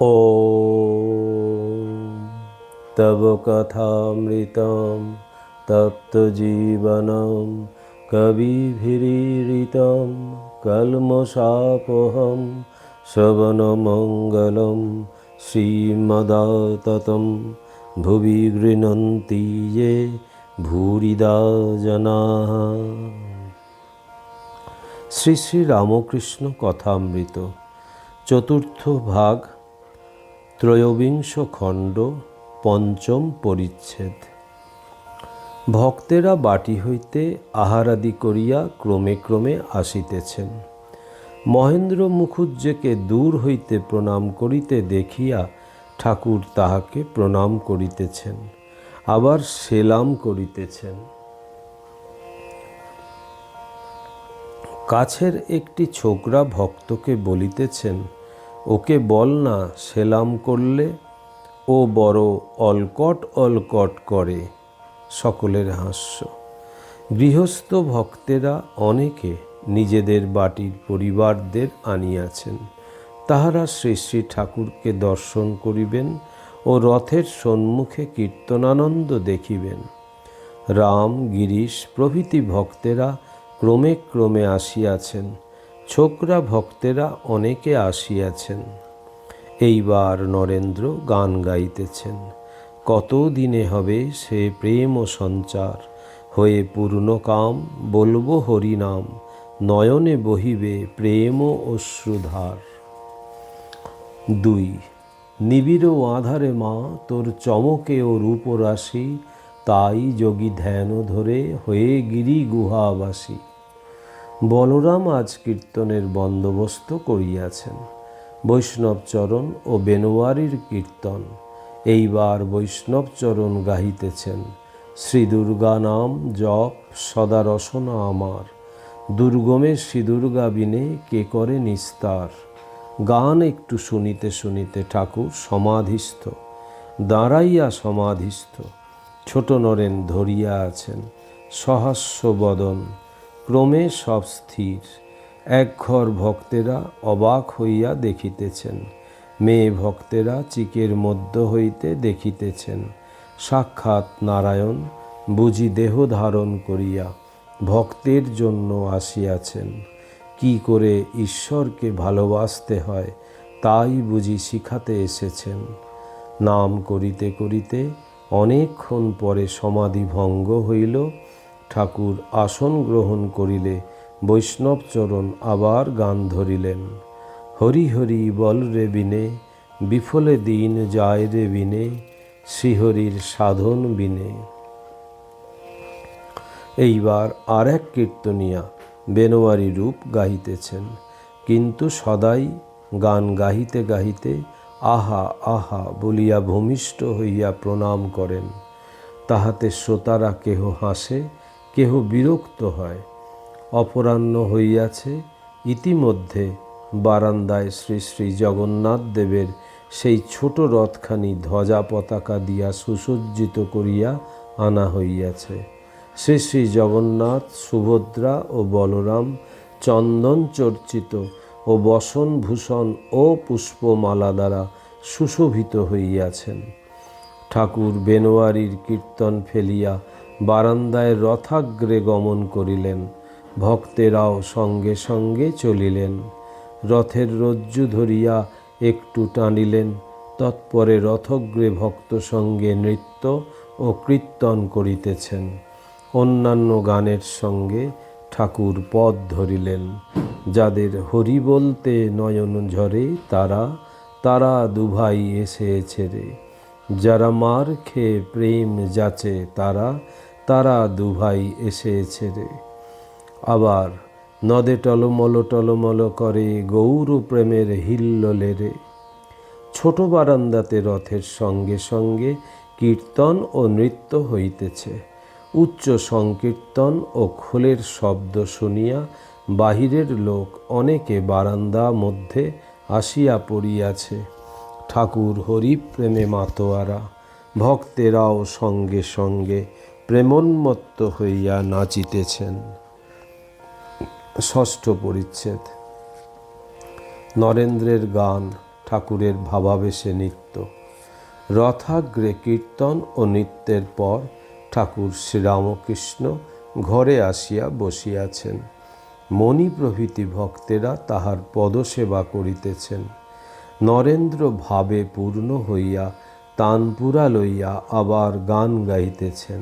ॐ तव कथामृतं तप्तजीवनं कविभिरीडितं कल्मषापहं श्रवणमङ्गलं श्रीमदाततं भुवि गृह्णन्ति ये भूरिदा जनाः। শ্রী শ্রী রামকৃষ্ণ কথামৃত চতুর্থ ভাগ ত্রয়োবিংশ খণ্ড পঞ্চম পরিচ্ছেদ। ভক্তেরা বাটি হইতে আহারাদি করিয়া ক্রমে ক্রমে আসিতেছেন। মহেন্দ্র মুখুজ্জেকে দূর হইতে প্রণাম করিতে দেখিয়া ঠাকুর তাহাকে প্রণাম করিতেছেন, আবার সেলাম করিতেছেন। কাছের একটি ছোকরা ভক্তকে বলিতেছেন, ওকে বল না সেলাম করলে, ও বড় অলকট অলকট করে। সকলের হাস্য। গৃহস্থ ভক্তেরা অনেকে নিজেদের বাটির পরিবারদের আনিয়াছেন। তাহারা শ্রী শ্রী ঠাকুরকে দর্শন করিবেন ও রথের সম্মুখে কীর্তনানন্দ দেখিবেন। রাম, গিরিশ প্রভৃতি ভক্তেরা ক্রমে ক্রমে আসিয়াছেন। ছোকরা ভক্তেরা অনেকে আসিয়াছেন। এইবার নরেন্দ্র গান গাইতেছেন। কত দিনে হবে সে প্রেম ও সঞ্চার, হয়ে পূর্ণ কাম বলবো হরিনাম, নয়নে বহিবে প্রেম ও অশ্রুধার। 2 নিবিড় আধারে মা তোর চমকে ও রূপরাশি, তাই যোগী ধ্যান ধরে হয়ে গিরি গুহাবাসী। বলরাম আজ কীর্তনের বন্দোবস্ত করিয়াছেন। বৈষ্ণবচরণ ও বেনওয়ারির কীর্তন। এইবার বৈষ্ণবচরণ গাহিতেছেন। শ্রী দুর্গা নাম জপ সদা রসনা আমার, দুর্গমে শ্রী দুর্গা বিনে কে করে নিস্তার। গান একটু শুনিতে শুনিতে ঠাকুর সমাধিস্থ, দাঁড়াইয়া সমাধিস্থ। ছোট নরেন ধরিয়া আছেন, সহাস্য বদন, ক্রমে সব স্থির। একঘর ভক্তেরা অবাক হইয়া দেখিতেছেন, মেয়ে ভক্তেরা চিকের মধ্য হইতে দেখিতেছেন। সাক্ষাৎ নারায়ণ বুঝি দেহ ধারণ করিয়া ভক্তের জন্য আসিয়াছেন। কি করে ঈশ্বরকে ভালোবাসতে হয় তাই বুঝি শিখাতে এসেছেন। নাম করিতে করিতে অনেকক্ষণ পরে সমাধি ভঙ্গ হইল। ঠাকুর আসন গ্রহণ করিলে বৈষ্ণবচরণ আবার গান ধরিলেন। হরি হরি বল রে বিনে, বিফলে দিন যায় রে বিনে, শ্রীহরির সাধন বিনে। এইবার আর এক কীর্তনিয়া বেনওয়ারি রূপ গাহিতেছেন, কিন্তু সদাই গান গাহিতে গাহিতে আহা আহা বলিয়া ভূমিষ্ঠ হইয়া প্রণাম করেন। তাহাতে শ্রোতারা কেহ হাসে, কেহ বিরক্ত হয়। অপরাহ্ন হইয়াছে। ইতিমধ্যে বারান্দায় শ্রী শ্রী জগন্নাথ দেবের সেই ছোট রথখানি ধ্বজা পতাকা দিয়া সুসজ্জিত করিয়া আনা হইয়াছে। শ্রী শ্রী জগন্নাথ, সুভদ্রা ও বলরাম চন্দন চর্চিত ও বসনভূষণ ও পুষ্পমালা দ্বারা সুশোভিত হইয়াছেন। ঠাকুর বেনওয়ারির কীর্তন ফেলিয়া বারান্দায় রথাগ্রে গমন করিলেন। ভক্তেরাও সঙ্গে সঙ্গে চলিলেন। রথের রজ্জু ধরিয়া একটু টানিলেন। তৎপরে রথগ্রে ভক্ত সঙ্গে নৃত্য ও কীর্তন করিতেছেন। অন্যান্য গানের সঙ্গে ঠাকুর পদ ধরিলেন। যাদের হরি বলতে নয়ন ঝরে তারা, তারা দুভাই এসেছে রে। যারা মার খেয়ে প্রেম যাচে তারা, তারা দুভাই এসেছে রে। আবার নদে টলমল টলমল করে গৌর প্রেমের হিল্লোলে রে। ছোট বারান্দাতে রথের সঙ্গে সঙ্গে কীর্তন ও নৃত্য হইতেছে। উচ্চ সংকীর্তন ও খোলের শব্দ শুনিয়া বাহিরের লোক অনেকে বারান্দা মধ্যে আসিয়া পড়িয়াছে। ঠাকুর হরি প্রেমে মাতোয়ারা। ভক্তেরাও সঙ্গে সঙ্গে প্রেমোন্মত্ত হইয়া নাচিতেছেন। ষষ্ঠ পরিচ্ছেদ। নরেন্দ্রের গান ঠাকুরের ভাবাবেশে নৃত্য। রথাগ্রে কীর্তন ও নৃত্যের পর ঠাকুর শ্রীরামকৃষ্ণ ঘরে আসিয়া বসিয়াছেন। মণি প্রভৃতি ভক্তেরা তাহার পদসেবা করিতেছেন। নরেন্দ্র ভাবে পূর্ণ হইয়া তানপুরা লইয়া আবার গান গাইতেছেন।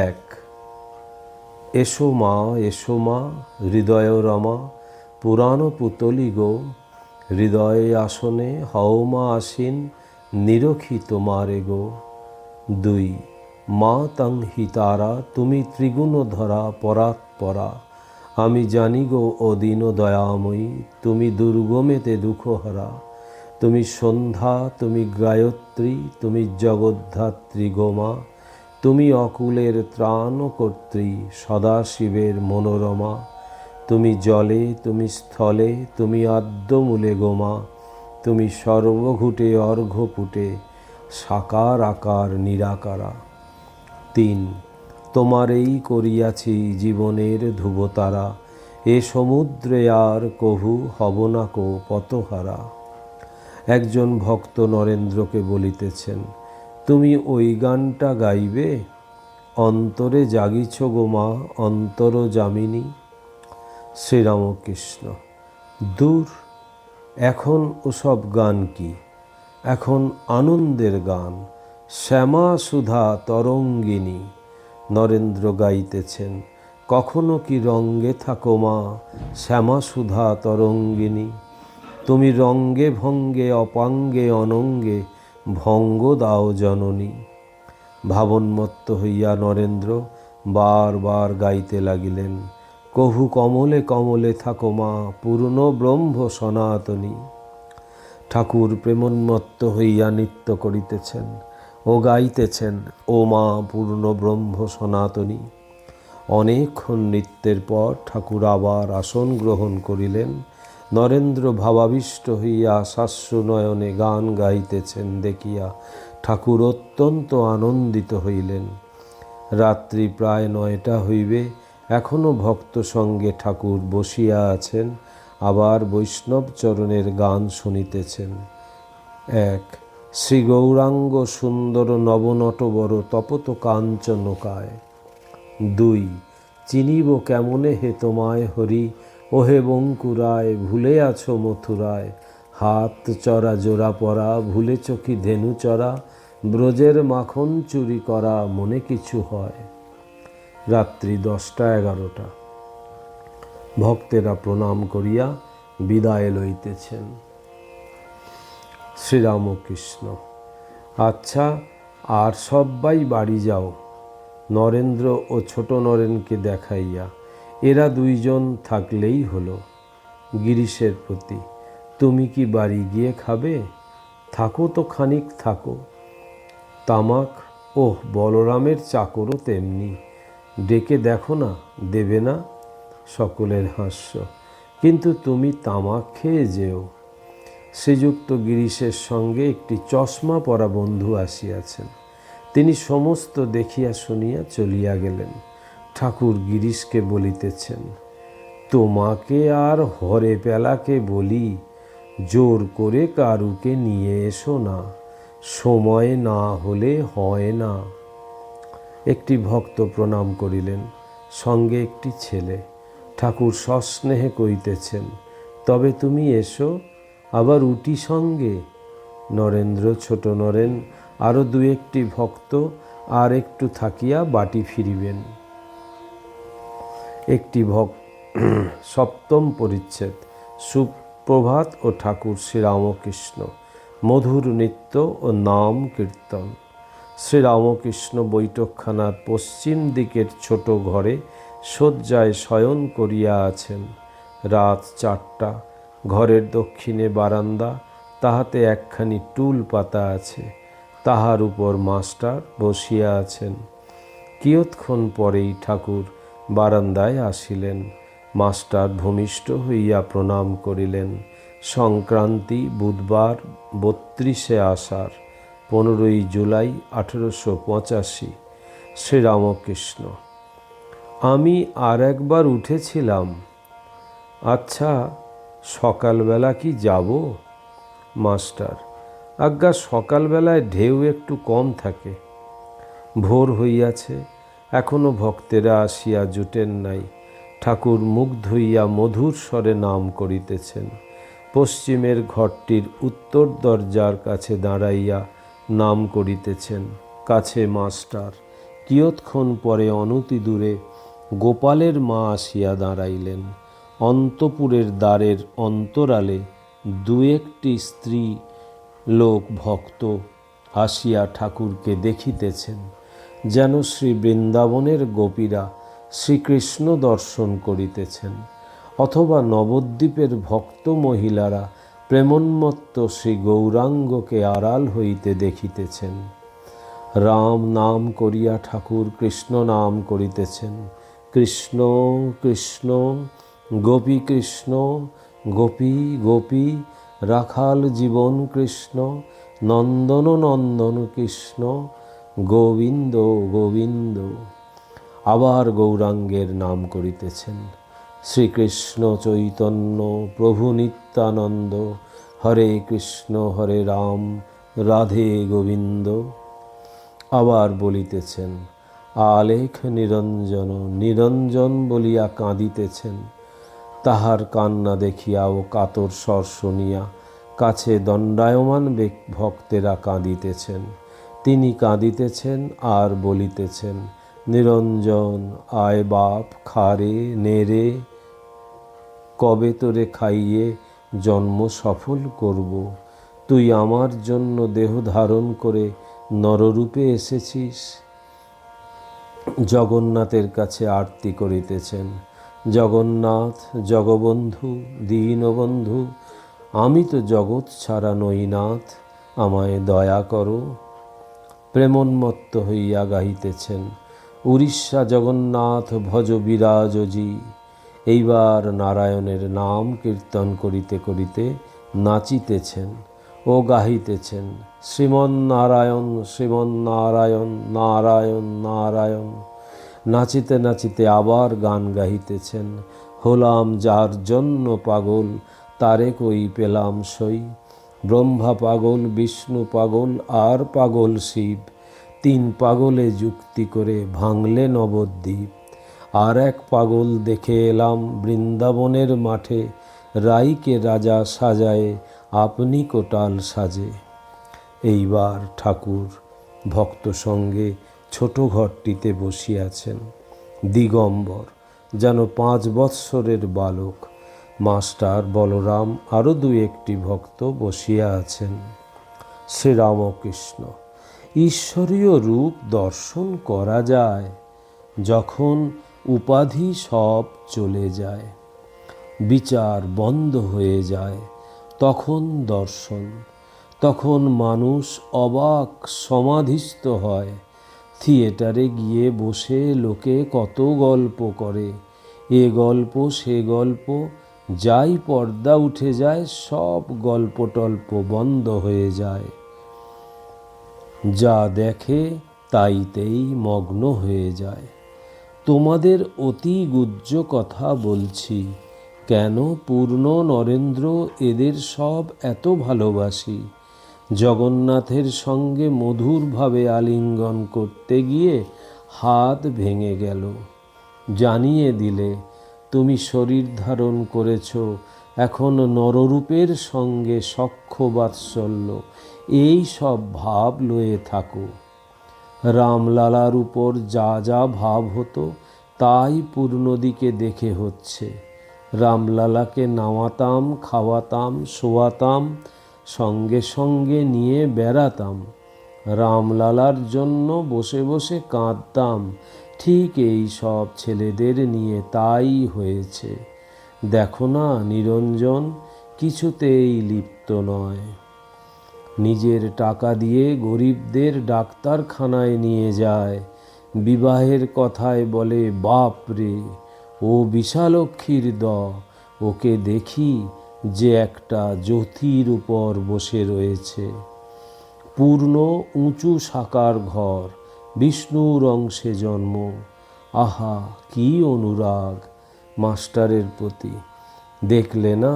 এক, এসো মা এসো মা হৃদয় রমা, পুরাণ পুতলি গো, হৃদয়ে আসনে হও মা আসীন, নিরখি তোমারে গো। দুই, মা তাং হিতারা, তুমি ত্রিগুণ ধরা পরাৎপরা, আমি জানি গো ও দীন দয়াময়ী, তুমি দুর্গমেতে দুঃখহরা, তুমি সন্ধ্যা, তুমি গায়ত্রী, তুমি জগদ্ধাত্রী গো মা, তুমি অকুলের ত্রাণকর্ত্রী, সদাশিবের মনোরমা, তুমি জলে, তুমি স্থলে, তুমি আদ্যমূলে গো মা, তুমি সর্বঘুটে অর্ঘ্যপুটে, সাকার আকার নিরাকারা। তিন, তোমারেই করিয়াছি জীবনের ধ্রুবতারা, এ সমুদ্রে আর কভু হব না কো পতহারা। একজন ভক্ত নরেন্দ্রকে বলিতেছেন, তুমি ওই গানটা গাইবে? অন্তরে জাগিছ গো মা অন্তর যামিনী। শ্রীরামকৃষ্ণ, দূর, এখন ওসব গান কি, এখন আনন্দের গান, শ্যামা সুধা তরঙ্গিনী। নরেন্দ্র গাইতেছেন, কখনো কি রঙ্গে থাকো মা শ্যামা সুধা তরঙ্গিনী, তুমি রঙ্গে ভঙ্গে অপাঙ্গে অনঙ্গে ভঙ্গ দাও জননী। ভাবন্মত্ত হইয়া নরেন্দ্র বারবার গাইতে লাগিলেন, কভু কমলে কমলে থাকো মা পূর্ণ ব্রহ্ম সনাতনী। ঠাকুর প্রেমোন্মত্ত হইয়া নৃত্য করিতেছেন ও গাইতেছেন, ও মা পূর্ণ ব্রহ্ম সনাতনী। অনেকক্ষণ নৃত্যের পর ঠাকুর আবার আসন গ্রহণ করিলেন। নরেন্দ্র ভাবাবিষ্ট হইয়া শাশ্রুনয়নে গান গাইতেছেন দেখিয়া ঠাকুর অত্যন্ত আনন্দিত হইলেন। রাত্রি প্রায় 9টা হইবে, এখনও ভক্ত সঙ্গে ঠাকুর বসিয়া আছেন, আবার বৈষ্ণব চরণের গান শুনিতেছেন। এক, শ্রী গৌরাঙ্গ সুন্দর নবনটবর তপত কাঞ্চনকায়। দুই, চিনিব কেমনে হে তোমায় হরি, ওহে বঙ্কুরায়, ভুলে আছো মথুরায়, হাত চড়া জোড়া পরা, ভুলেছ কি ধেনু চড়া, ব্রজের মাখন চুরি করা, মনে কিছু হয়। রাত্রি 10টা-11টা। ভক্তেরা প্রণাম করিয়া বিদায় লইতেছেন। শ্রীরামকৃষ্ণ, আচ্ছা, আর সবাই বাড়ি যাও। নরেন্দ্র ও ছোট নরেনকে দেখাইয়া, এরা দুইজন থাকলেই হলো। গিরিশের প্রতি, তুমি কি বাড়ি গিয়ে খাবে? থাকো তো খানিক থাকো। তামাক, ওহ, বলরামের চাকরও তেমনি, ডেকে দেখো না, দেবে না? সকলের হাস্য, কিন্তু তুমি তামাক খেয়ে যেও। শ্রীযুক্ত গিরিশের সঙ্গে একটি চশমা পরা বন্ধু আসিয়াছেন। তিনি সমস্ত দেখিয়া শুনিয়া চলিয়া গেলেন। ঠাকুর গিরিশকে বলিতেছেন, তোমাকে আর হরে পেলাকে বলি, জোর করে কারুকে নিয়ে এসো না, সময় না হলে হয় না। একটি ভক্ত প্রণাম করিলেন, সঙ্গে একটি ছেলে। ঠাকুর সস্নেহে কইতেছেন, তবে তুমি এসো, আবার উটি সঙ্গে। নরেন্দ্র, ছোট নরেন, আরও 2-1টি ভক্ত আর একটু থাকিয়া বাটি ফিরিবেন। একটি সপ্তম পরিচ্ছেদ। সুপ্রভাত ও ঠাকুর শ্রীরামকৃষ্ণ, মধুর নৃত্য ও নাম কীর্তন। শ্রীরামকৃষ্ণ বৈঠকখানার পশ্চিম দিকের ছোট ঘরে শয্যায় শয়ন করিয়া আছেন। রাত 4টা। ঘরের দক্ষিণে বারান্দা, তাহাতে একখানি টুল পাতা আছে, তাহার উপর মাস্টার বসিয়া আছেন। কিয়ৎক্ষণ পরেই ঠাকুর বারান্দায় আসিলেন। মাস্টার ভূমিষ্ঠ হইয়া প্রণাম করিলেন। সংক্রান্তি, বুধবার, 32শে আষাঢ়, 15ই জুলাই 1885। শ্রীরামকৃষ্ণ, আমি আর একবার উঠেছিলাম। আচ্ছা, সকালবেলা কি যাব? মাস্টার: আজ্ঞা, সকালবেলায় ঢেউ একটু কম থাকে। ভোর হইয়াছে, এখনো ভক্তেরা আসিয়া জুটেন নাই। ঠাকুর মুখ ধুইয়া মধুর স্বরে নাম করিতেছেন। পশ্চিমের ঘরটির উত্তর দরজার কাছে দাঁড়াইয়া নাম করিতেছেন। কাছে মাস্টার। কিয়ৎক্ষণ পরে অনতি দূরে গোপালের মা আসিয়া দাঁড়াইলেন। অন্তপুরের দ্বারের অন্তরালে দু একটি স্ত্রী লোক ভক্ত আসিয়া ঠাকুরকে দেখিতেছেন, যেন শ্রী বৃন্দাবনের গোপীরা শ্রীকৃষ্ণ দর্শন করিতেছেন, অথবা নবদ্বীপের ভক্ত মহিলারা প্রেমোন্মত্ত শ্রী গৌরাঙ্গকে আড়াল হইতে দেখিতেছেন। রাম নাম করিয়া ঠাকুর কৃষ্ণ নাম করিতেছেন। কৃষ্ণ কৃষ্ণ, গোপী কৃষ্ণ, গোপী গোপী, রাখাল জীবন কৃষ্ণ, নন্দন নন্দন কৃষ্ণ, গোবিন্দ গোবিন্দ। আবার গৌরাঙ্গের নাম করিতেছেন। শ্রীকৃষ্ণ চৈতন্য প্রভু নিত্যানন্দ, হরে কৃষ্ণ হরে রাম, রাধে গোবিন্দ। আবার বলিতেছেন, আলেখ নিরঞ্জন, নিরঞ্জন বলিয়া কাঁদিতেছেন। তাহার কান্না দেখিয়া ও কাতর স্বর শুনিয়া কাছে দণ্ডায়মান ভক্তেরা কাঁদিতেছেন। তিনি কাঁদিতেছেন আর বলিতেছেন, নিরঞ্জন আয় বাপ, খারে নেরে, কবে তোরে খাইয়ে জন্ম সফল করব। তুই আমার জন্য দেহ ধারণ করে নররূপে এসেছিস। জগন্নাথের কাছে আরতি করিতেছেন। জগন্নাথ, জগবন্ধু, দীনবন্ধু, আমি তো জগৎ ছাড়া নই নাথ, আমায় দয়া করো। প্রেমোন্মত্ত হইয়া গাহিতেছেন, উড়িষ্যা জগন্নাথ ভজ বিরাজজি। এইবার নারায়ণের নাম কীর্তন করিতে করিতে নাচিতেছেন ও গাহিতেছেন, শ্রীমন্নারায়ণ শ্রীমন্নারায়ণ, নারায়ণ নারায়ণ। নাচিতে নাচিতে আবার গান গাহিতেছেন, হলাম যার জন্য পাগল, তারে কই পেলাম সই। ব্রহ্মা পাগল, বিষ্ণু পাগল, আর পাগল শিব, তিন পাগলে যুক্তি করে ভাঙলে নবদ্বীপ। আর এক পাগল দেখে এলাম বৃন্দাবনের মাঠে, রাইকে রাজা সাজায়ে আপনি কোটাল সাজে। এইবার ঠাকুর ভক্ত সঙ্গে ছোট ঘরটিতে বসিয়াছেন। দিগম্বর, যেন 5 বৎসরের বালক। মাস্টার, বলরাম, আরও 2-1টি ভক্ত বসিয়া আছেন। শ্রীরামকৃষ্ণ: ঈশ্বরীয় রূপ দর্শন করা যায় যখন উপাধি সব চলে যায়, বিচার বন্ধ হয়ে যায়, তখন দর্শন। তখন মানুষ অবাক সমাধিস্থ হয়। থিয়েটারে গিয়ে বসে লোকে কত গল্প করে, এ গল্প সে গল্প, যাই পর্দা উঠে যায় সব গল্প টল্প বন্ধ হয়ে যায়। যা দেখে তাইতেই মগ্ন হয়ে যায়। তোমাদের অতি গুহ্য কথা বলছি, কেন পূর্ণ নরেন্দ্র এদের সব এত ভালোবাসি। জগন্নাথের সঙ্গে মধুরভাবে আলিঙ্গন করতে গিয়ে হাত ভেঙে গেল। জানিয়ে দিলে তুমি শরীর ধারণ করেছ, এখন নররূপের সঙ্গে সখ্য বাৎসল্য, এই সব ভাব লয়ে থাকো। রামলালার উপর যা যা ভাব হতো তাই পূর্ণদিকে দেখে হচ্ছে। রামলালাকে নাওয়াতাম, খাওয়াতাম, শোয়াতাম, সঙ্গে সঙ্গে নিয়ে বেড়াতাম। রামলালার জন্য বসে বসে কাঁদতাম। ঠিক এই সব ছেলেদের নিয়ে তাই হয়েছে। দেখো না নিরঞ্জন কিছুতেই লিপ্ত নয়। নিজের টাকা দিয়ে গরিবদের ডাক্তারখানায় নিয়ে যায়। বিবাহের কথায় বলে, বাপ রে, ও বিশালক্ষীর দ, ওকে দেখি যে একটা জ্যোতির উপর বসে রয়েছে। পূর্ণ উঁচু সাকার ঘর, বিষ্ণুর অংশে জন্ম। আহা, কি অনুরাগ মাস্টারের প্রতি। দেখলে না,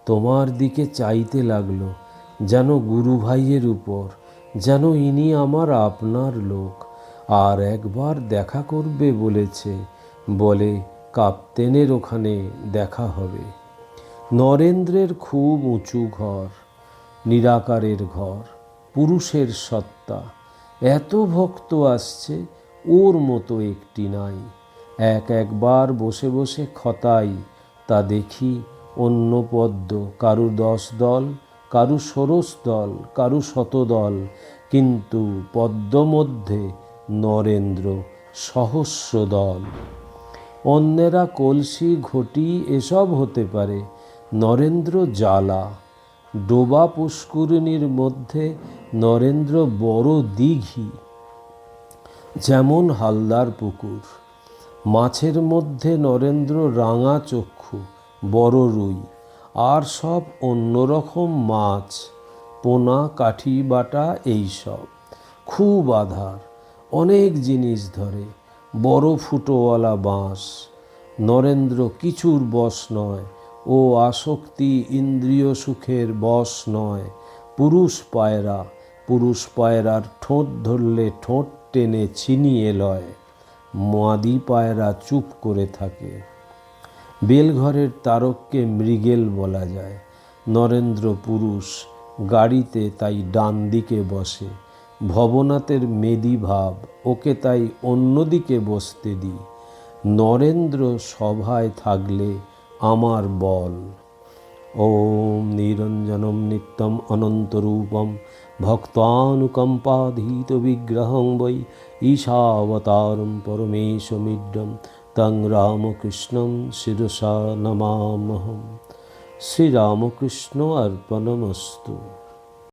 তোমার দিকে চাইতে লাগলো, যেন গুরু ভাইয়ের উপর, যেন ইনি আমার আপনার লোক। আর একবার দেখা করবে বলেছে, বলে কাপ্তেনের ওখানে দেখা হবে। নরেন্দ্রের খুব উঁচু ঘর, নিরাকারের ঘর, পুরুষের সত্তা। এত ভক্ত আসছে, ওর মতো একটি নাই। একবার বসে বসে খতাই, তা দেখি অন্য পদ্ম, কারু 10 দল, কারু 16 দল, কারু 100 দল, কিন্তু পদ্ম মধ্যে নরেন্দ্র সহস্র দল। অন্যেরা কলসি, ঘটি এসব হতে পারে, নরেন্দ্র জ্বালা। ডোবা পুষ্করিণীর মধ্যে নরেন্দ্র বড় দিঘি, যেমন হালদার পুকুর। মাছের মধ্যে নরেন্দ্র রাঙা চক্ষু, বড় রুই। আর সব অন্যরকম মাছ, পোনা, কাঠি বাটা, এইসব। খুব আধার, অনেক জিনিস ধরে। বড় ফুটোওয়ালা বাঁশ। নরেন্দ্র কিছুর বশ নয়, ও আসক্তি ইন্দ্রিয় সুখের বশ নয়। পুরুষ পায়রা, পুরুষ পায়রার ঠোঁট ধরলে ঠোঁট টেনে ছিনিয়ে লয়। মাদি পায়রা চুপ করে থাকে। বেলঘরের তারককে মৃগেল বলা যায়। নরেন্দ্র পুরুষ, গাড়িতে তাই ডান দিকে বসে। ভবনাথের মেদি ভাব, ওকে তাই অন্যদিকে বসতে দিই। নরেন্দ্র সভায় থাকলে আমার বল। ওম নিরঞ্জনম নিত্যম অনন্তরূপম ভক্তানুকম্পাধীত বিগ্রহং বৈ ঈশাবতারম পরমেশমিড্ডম তং রামকৃষ্ণম শিরসা নমামহম। শ্রীরামকৃষ্ণ অর্পণমস্তু।